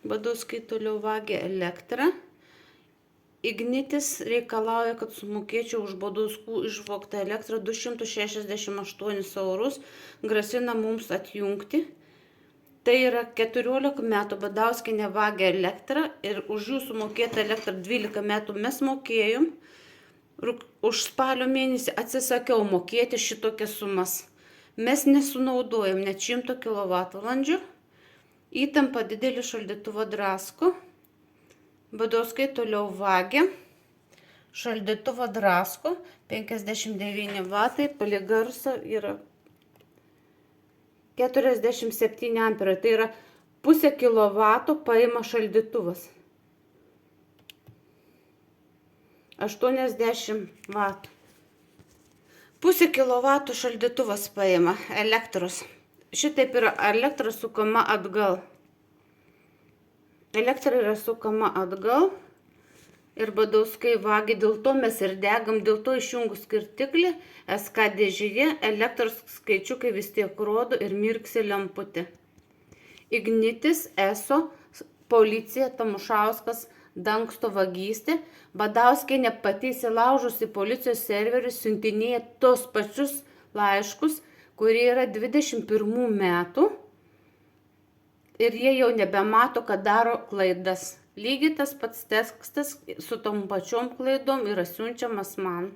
Badauskai toliau vagia elektrą. Ignitis reikalauja, kad sumokėčiau už Badauskų išvogtą elektrą 268 eurus, grasina mums atjungti. Tai yra 14 metų Badauskienė vagia elektrą ir už jų sumokėtą elektrą 12 metų mes mokėjom. Už spalio mėnesį atsisakiau mokėti šitokias sumas. Mes nesunaudojam net 100 kWh. Įtampa didelį šaldytuvą drasko. Badauskai toliau vagia. Šaldytuvą drasko. 59 vatai. Palei garsą yra 47 amperai. Tai yra pusę kilovato paima šaldytuvas. 80 vatų. Pusę kilovatų šaldytuvas paima elektros. Šitaip yra elektra sukama atgal. Elektra yra sukama atgal. Ir Badauskai vagia, dėl to mes ir degam, dėl to išjungus skirtiklį, SK dėžėje elektros skaičiukai vis tiek rodo ir mirksi lemputė. Ignitis, ESO, policija, Tamušauskas dangsto vagystę. Badauskienė pati įsilaužusi policijos serverį siuntinėja tos pačius laiškus, kurie yra 21 metų. Ir jie jau nebemato, kad daro klaidas. Lygiai tas pats tekstas su tom pačiom klaidom yra siunčiamas man.